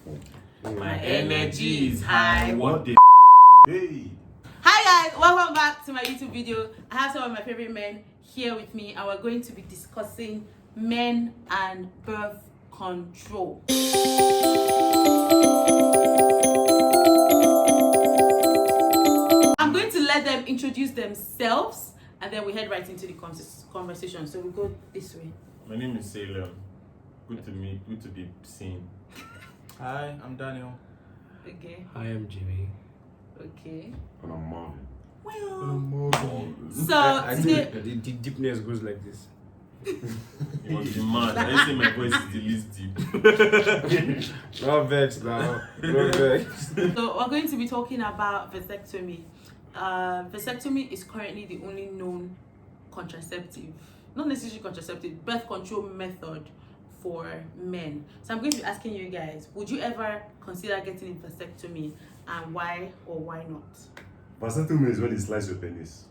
full. My energy is high. What the Hey! Hi guys, welcome back to my YouTube video. I have some of my favorite men here with me and we're going to be discussing men and birth control. I'm going to let them introduce themselves and then we head right into the conversation. So we go this way. My name is Salem. Good to meet. Good to be seen. Hi, I'm Daniel. Okay. Hi, I'm Jimmy. Okay. And I'm Marvin. So I today, think the deepness goes like this. You must be mad. I say my voice is the least deep. No vex now. No vex. so we're going to be talking about vasectomy. Vasectomy is currently the only known contraceptive, not necessarily contraceptive, birth control method for men. So I'm going to be asking you guys, would you ever consider getting a vasectomy and why or why not? Vasectomy is when you slice your penis.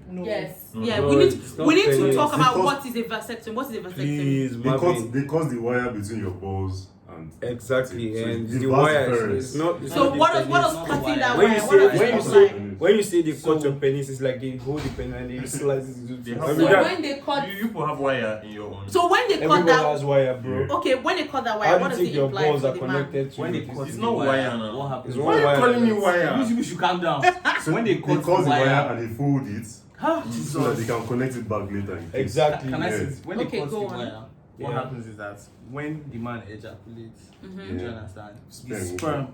No. Yes. No. Yeah, No, we it's not need to penis. talk about Because- what is a vasectomy. What is a vasectomy? Please, They Marvin. cut the wire between your balls and Exactly, So and it's the vast wire difference. is not. It's So not what the does penis. not cutting wire. that When wire? you What say does when it you look say like? when you say they So- cut your penis, it's like they hold the penis and they slice it. They I have mean, So wire. when they cut, You people have wire in your own. so when they cut everyone that, has wire, bro. okay, when they cut that wire, How what do does you it think your imply balls for are the man? connected to When they it? cut It's the not wire now. what happens? It's Why are you wire. calling me wire? You should calm down. So when they they cut cut the the wire wire, and they fold it so that they can connect it back later. in case. Exactly. can I Yeah. say this? When they Okay, cut the go on. wire, what Yeah. happens is that when the man ejaculates, Mm-hmm. do you Yeah. understand? Sperm The will- sperm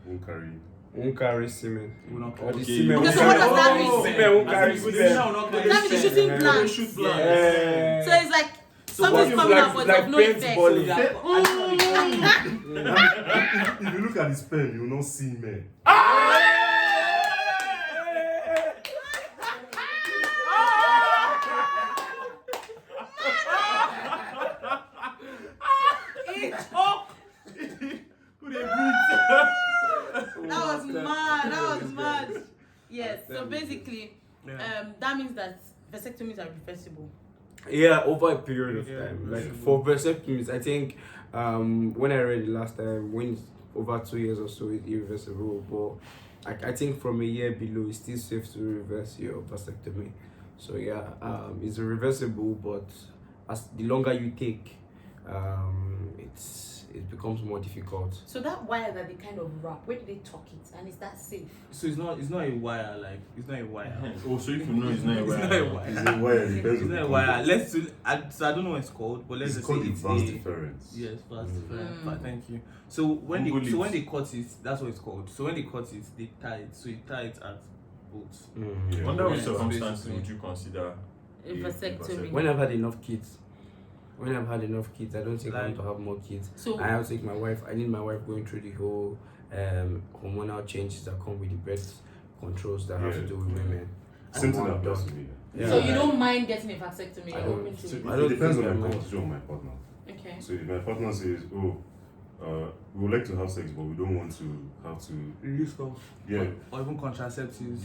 Won't carry. Won't carry semen. will not Or the carry. semen. Okay, will so what carry- does that mean? Semen won't carry As in, semen. the will not carry That means it's semen. shooting blanks. Shoot Yeah. blank. So it's like something's what coming you out but like of no paint effect. balling. If you look at the sperm, you will not see men. That was mad. That was mad. Yes. So basically, that means that vasectomies are reversible. Yeah, over a period of Yeah, time. Like reversible. for vasectomies, I think when I read it last time, when it's over 2 years or so, it's irreversible. But I think from a year below, it's still safe to reverse your vasectomy. So yeah, it's reversible, but as the longer you take, it becomes more difficult. So that wire that they kind of wrap, where do they tuck it? And is that safe? So it's not a wire, like it's not a wire. Oh, so if you know it's not a It's wire. not a wire. It's a wire, it depends It's on not the a wire. content. So I don't know what it's called, but let's It's just called say the it's vast a difference. yes, vast difference. Mm. But thank you. So when Google they it. cut it, that's what it's called. So when they cut it, they tie it. So you tie it at both. Yeah. Under which Yeah, circumstances basically. would you consider A vasectomy. When I've had enough kids, I don't think I want to have more kids. So I have to take my wife. I need my wife going through the whole hormonal changes that come with the birth controls that have to Yeah. do with women. Same thing I'm applies done. to me. Yeah. so you don't mind getting a vasectomy? I You're don't. open to So it. I it don't depends think on I the mind. conversation with my partner. Okay. So if my partner says, we would like to have sex, but we don't want to have to, Release of yeah, or even contraceptives.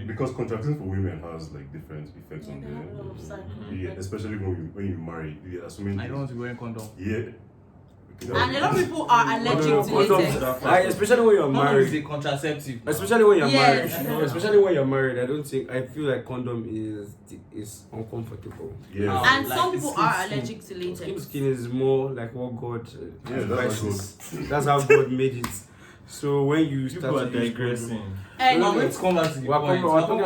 because contracting for women has like different effects Yeah, on they have a lot of them. cycle Yeah, effects. especially when you marry, yeah, assuming. I don't want to be wearing condom. Yeah. And a lot of people are allergic No, to condoms- latex. especially when you're Condom is married. a contraceptive. Especially when you're Yes. married. Especially when you're married, I feel like condom is uncomfortable. Yeah. And Like some the people skin are skin. allergic to latex. Skin is more like what God Yeah, that's advises. That's how God made it. So when you People start are to use digressing. And Now let's come back to the We're point. talking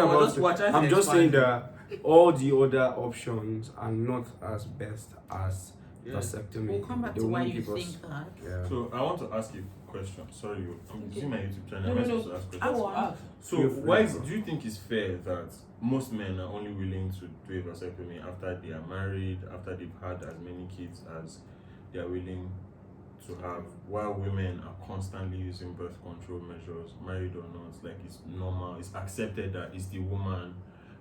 We're trying to I'm just saying expand. that all the other options are not as best as Yeah. vasectomy. we'll come back They to why won't you give us- think that. Yeah. So I want to ask you a question. Sorry, I'm using my YouTube channel. No, Am I no, supposed no. to ask I questions? want. So Feel free, why bro. do you think it's fair that most men are only willing to do a vasectomy after they are married, after they've had as many kids as they are willing to have, while women are constantly using birth control measures, married or not? Like it's normal, it's accepted that it's the woman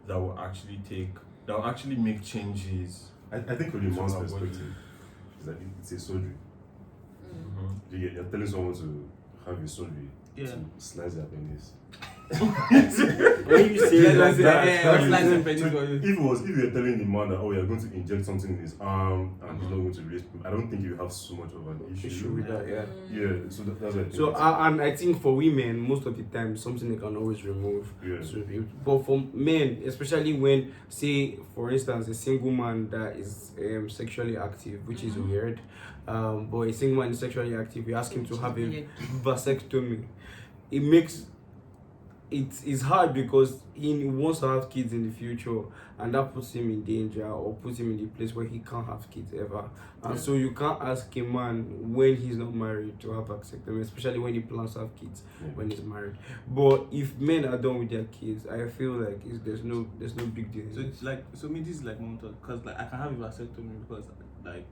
that will actually make changes. I think from the man's So our body- perspective, is that it's a surgery. Mhm. You're telling someone to have a surgery Yeah. to slice their penis. When you say it like that, If you're telling the man that you're going to inject something in his arm and he's not going to release, I don't think you have so much of an issue with that, yeah. Yeah, so that's what I think. So and I think for women, most of the time, something they can always remove. Yeah. So, but for men, especially when, say, for instance, a single man that is sexually active, which is weird, but a single man is sexually active, we ask him to have a vasectomy. It makes it's hard because he wants to have kids in the future, and that puts him in danger or puts him in the place where he can't have kids ever. And so you can't ask a man when he's not married to have vasectomy, especially when he plans to have kids when he's married. But if men are done with their kids, I feel like there's no big deal. So it's like, so me, this is like my thought, because like I can have a vasectomy because like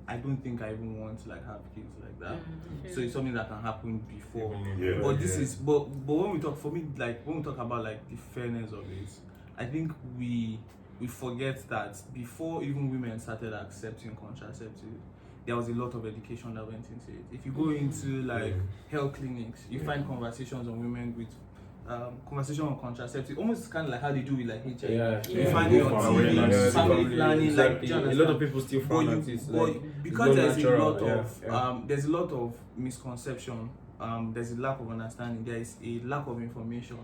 I don't think I even want to like have kids like that. So it's something that can happen before. Yeah. But this is but when we talk, for me, like when we talk about like the fairness of it, I think we forget that before even women started accepting contraceptives, there was a lot of education that went into it. If you go into like health clinics, you find conversations on women with conversation on contraceptive, almost kind of like how they do with like HIV. You find it on TV, family planning, like a lot of people still frown at it. But because there's a lot of misconception, there's a lack of understanding, there is a lack of information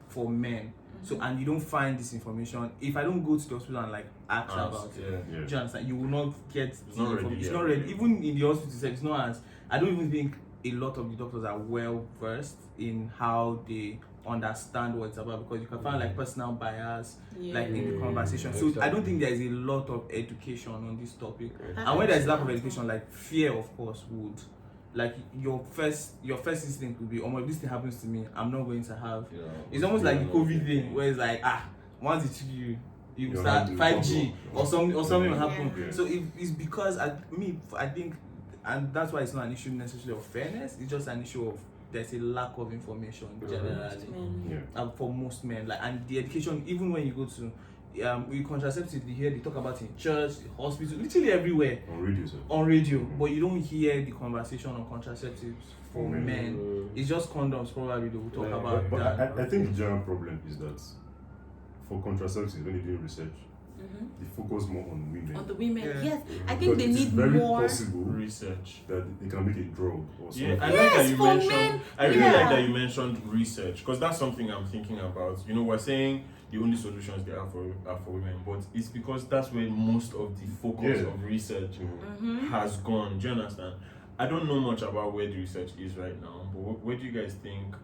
for men. So, and you don't find this information. If I don't go to the hospital and like ask about it, do you understand? You will not get the information. It's not ready. Even in the hospital, it's not as, I don't even think a lot of the doctors are well versed in how they understand what it's about, because you can find like personal bias like in the conversation. So I don't think there is a lot of education on this topic. And when there's lack of education, like fear of course would, like your first instinct would be, oh my, this thing happens to me, I'm not going to have. It's almost like the COVID thing where it's like, once it's you start 5G or something will happen. So it's because I think, and that's why it's not an issue necessarily of fairness, it's just an issue of there's a lack of information generally for most men. Like, and the education, even when you go to with contraceptives, they talk about it in church, hospital, literally everywhere on radio, but you don't hear the conversation on contraceptives for men. It's just condoms probably they will talk about but that. I think the general problem is that for contraceptives, when you do research, they focus more on women. On the women, yes. I Because think they need more possible research that they can make a drug or something. I like that you mentioned. men, I really like that you mentioned research, because that's something I'm thinking about. You know, we're saying the only solutions they are for women, but it's because that's where most of the focus of research has gone. Do you understand? I don't know much about where the research is right now, but where do you guys think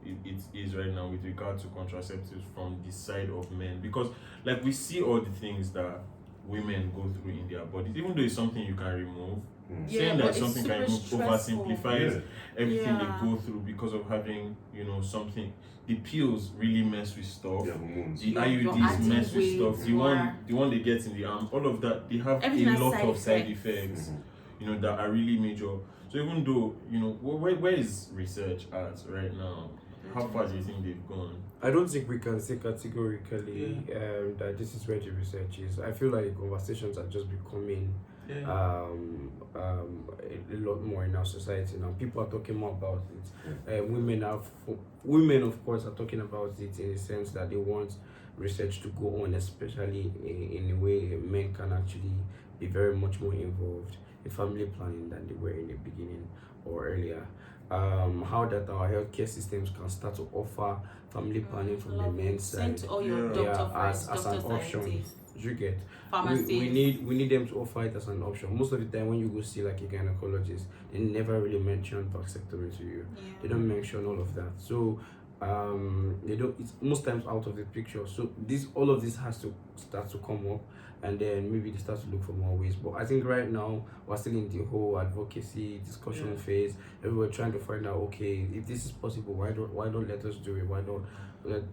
it is right now with regard to contraceptives from the side of men? Because like we see all the things that women go through in their bodies, even though it's something you can remove, saying that something can remove oversimplifies everything they go through because of having, you know, something. The pills really mess with stuff. The IUDs mess with stuff. The one they get in the arm, all of that, they have a lot of side effects, you know, that are really major. So even though, you know, where is research at right now? How far do you think they've gone? I don't think we can say categorically that this is where the research is. I feel like the conversations are just becoming a lot more in our society now. People are talking more about it. Women of course are talking about it in the sense that they want research to go on, especially in a way men can actually be very much more involved in family planning than they were in the beginning or earlier. How that our healthcare systems can start to offer family planning from the men's side, all your doctor friends, as an option. You get we need them to offer it as an option. Most of the time when you go see like a gynecologist, they never really mention vasectomy to you. They don't mention all of that. So they don't, it's most times out of the picture. So all of this has to start to come up, and then maybe they start to look for more ways. But I think right now we're still in the whole advocacy discussion phase, and we're trying to find out, okay, if this is possible, why don't let us do it? Why don't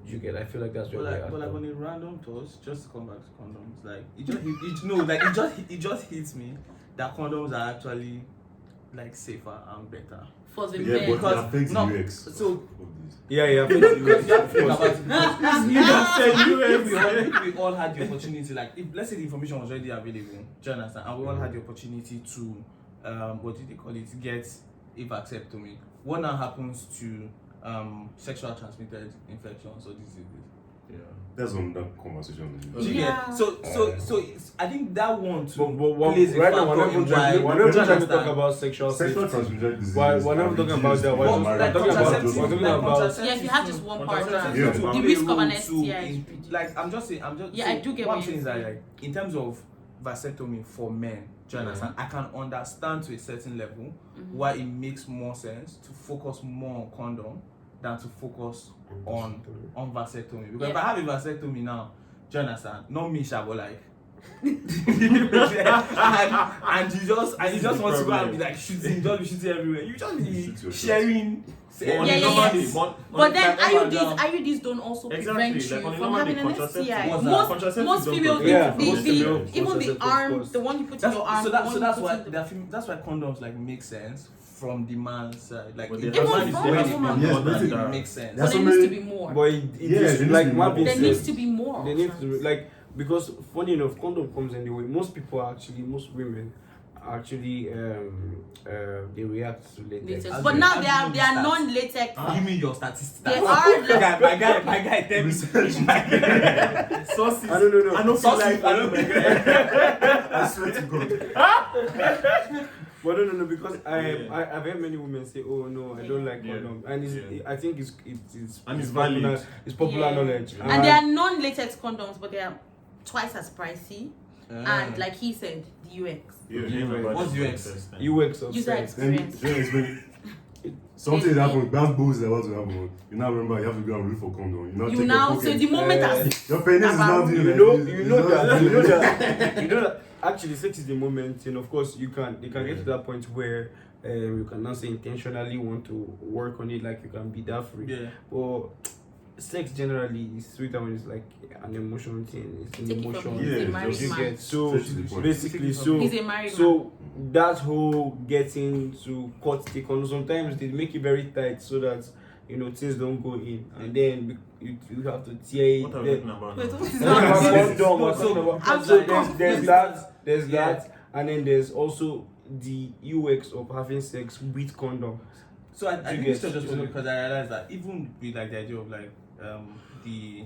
you get? I feel like that's where but like on a random thoughts, just to come back to condoms, like it just hits me that condoms are actually like safer and better for the men. Because so you have to think about it, because you just said we all had the opportunity, like if let's say the information was already available, do you understand, and we all had the opportunity to what do they call it, get a vasectomy. What now happens to sexual transmitted infections or diseases. Yeah. That's another conversation. Yeah. So I think that one too But plays a right now, factor in why. we're not trying to understand? talk about sexual Sexual safety. transmitted diseases. We're not talking about that. We're talking about Yeah, if you have just one partner, Yeah. the risk of an STI. Like I'm just Yeah, so I do get what I'm what saying is you're that saying. like in terms of vasectomy for men, do you understand? I can understand to a certain level why it makes more sense to focus more on condom than to focus on vasectomy. Because if I have a vasectomy now, do you understand? Not me, but like and you just want to go and be like shooting, just be shooting everywhere. You just be sharing. But then IUDs don't also prevent you from having an STI. Most females, even the arm, the one you put in your arm. So that's why condoms like make sense from the man's side. Like But if they the have man is some doing women it, yes, it that makes sense. But there needs to be more. But it like Marvin There said, needs to be more. They need to like because funny enough, condom comes anyway. Most women actually they react to latex. Latex. But now they are non-latex. Give me your statistics. They are my guy, tell me. Sources. I don't know. I don't feel like I swear to God. But no, because I've heard many women say, "Oh no, I don't like condom," and Yeah. I think it's valid. popular, it's popular knowledge. And they are non-latex condoms, but they are twice as pricey. And like he said, the UX. What's UX? UX of User sex. experience. Something happened. That's bullshit about to happen. You now remember you have to go and look for condom. You now, so the moment your penis is now doing You know that actually sex is the moment, and of course they can get to that point where you can now say intentionally want to work on it, like you can be that free. Yeah. But sex generally is sweeter when it's like an emotional thing. It's an Take it emotion. from him. He's a married You man. get so Straight to the point. basically He's a married so that whole getting to cut the condom, sometimes they make it very tight so that things don't go in, and then you have to tear it. What are we talking about Wait, now? what is So there's that, and then there's also the UX of having sex with condom. So I think it's just because I realized that even with like the idea of like the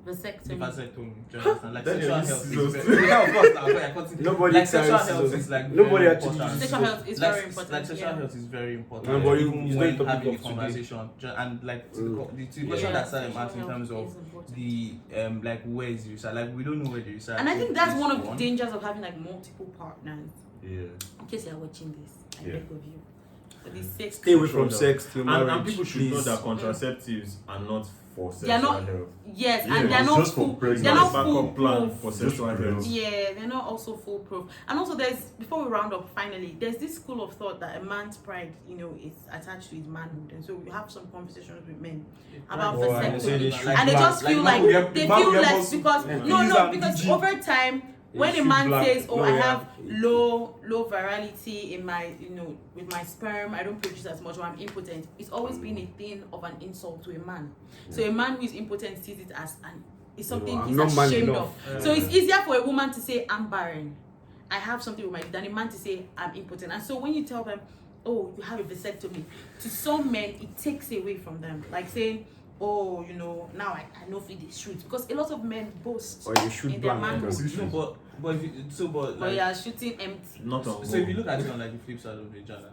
vasectomy. vasectomy, do you understand? Like Then sexual you're health used is to very of course now, I continue. Nobody like sexual carries health scissors. is like Nobody very actually important. uses Sexual health is Like, very important. Like sexual yeah. health is very important. No, but even it's when going to having pick a up today. conversation, and like the question Yeah, that Salem sexual asked in health terms of is important. the like where is the research? Like we don't know where the research. And I think that's one of the one. dangers of having like multiple partners. Yeah. In case you're watching this, I Yeah. beg of you. For the sex. Stay away from sex till marriage. And people should know please. that contraceptives are not for They are sexual not- health. Yes, Yeah, and they're it's not just for full. pregnancy. They're not Backup plan foolproof. for Just sexual for health. Yeah, they're not also foolproof. And also, before we round up, finally, there's this school of thought that a man's pride, is attached to his manhood, and so we have some conversations with men about Oh, and they say they vasectomy, should and they black. just feel Like, like they man, feel we have less also- because Yeah. because over time. When a should man black. says, "Oh, No, I yeah. have low virality in my, with my sperm, I don't produce as much, or I'm impotent," it's always been a thing of an insult to a man. So a man who is impotent sees it as it's something I'm he's not man ashamed enough. of. So it's easier for a woman to say, "I'm barren, I have something with my," than a man to say, "I'm impotent." And so when you tell them, "Oh, you have a vasectomy," to some men it takes away from them, like saying, "Oh, now I know for the shoot," because a lot of men boast Or you should in their blank. manhood. No, but if you, But like, you are shooting empty. Not on so if you look at it on like the flip side of the gender,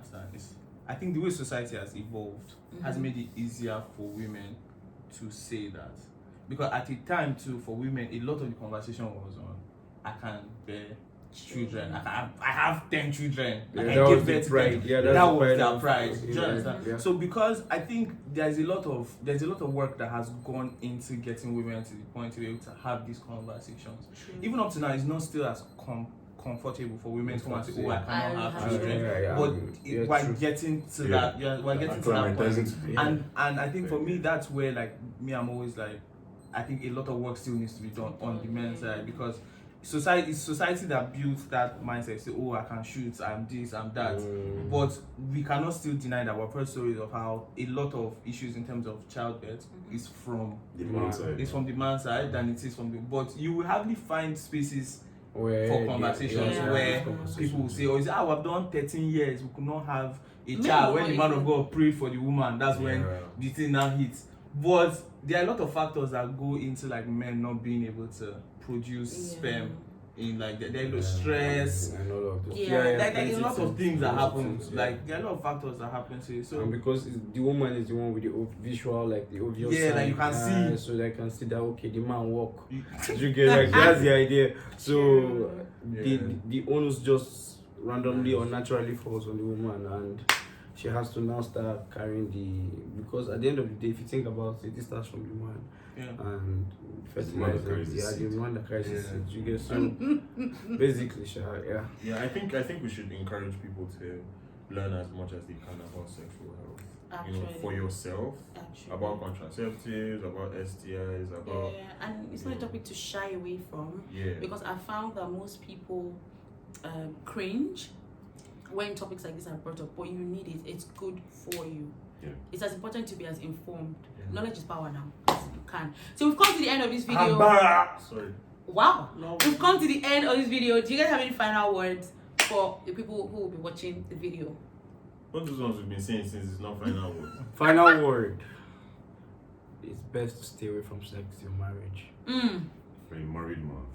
I think the way society has evolved has made it easier for women to say that, because at the time too, for women a lot of the conversation was on, I can bear children, I have 10 children, Yeah, I that can was give the birth to pride. them. Yeah, that's That the was pride their of- pride. yeah, Do you understand? yeah. So because I think there's a lot of work that has gone into getting women to the point to be able to have these conversations. Even up to now, it's not still as comfortable for women to come and say, "Oh, I cannot have children." But we're getting to that. Yeah, we're getting to that point. And I think for me, that's where like me, I'm always like, I think a lot of work still needs to be done on the men's side, because society that builds that mindset, say, "Oh, I can shoot, I'm this, I'm that," but we cannot still deny that we're heard stories of how a lot of issues in terms of childbirth is from The man side. it's from the man's side than it is from the. But you will hardly find spaces Where for conversations yeah. where conversations. people will say, "Oh, I've done 13 years, we could not have a Men child. will When the not man of even- God prayed for the woman, that's when the thing now hits. But there are a lot of factors that go into like men not being able to produce sperm. In like there stress and all of this. like there's a lot of things that happen. Yeah. Like there are a lot of factors that happen to it. So and because the woman is the one with the visual, like the obvious Yeah, like sign, you can see. so they can see that okay, the man walk. You get like that's the idea. So the onus just randomly or naturally falls on the woman, and she has to now start carrying because at the end of the day, if you think about it, it starts from the man. And fertilizer, the one that carries the seed. You get so basically, I think we should encourage people to learn as much as they can about sexual health. Actually. You know, for yourself, about contraceptives, about STIs, about and it's not a topic to shy away from. Because I found that most people cringe when topics like this are brought up, but you need it. It's good for you. It's as important to be as informed. Knowledge is power now. You can. So we've come to the end of this video. Sorry. Wow. We've come to the end of this video. Do you guys have any final words for the people who will be watching the video? What those ones we've been saying since it's not final word. Final word. It's best to stay away from sex till marriage. For a married man.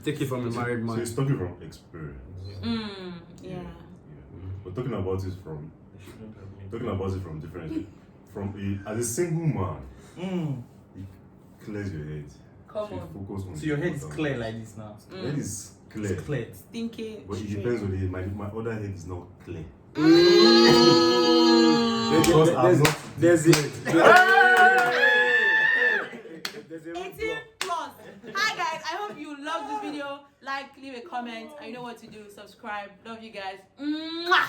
Take it from a married man. So he's talking from experience. We're talking about it from different. As a single man, it clears your head. Come on. Focus on so your head is clear like this now. Your head is clear. It's clear. Thinking. But it depends on the my other head is not clear. Because there's it. 18 plus. Hi guys, I hope you love this video. Like, leave a comment. I know what to do. Subscribe. Love you guys. Mwah!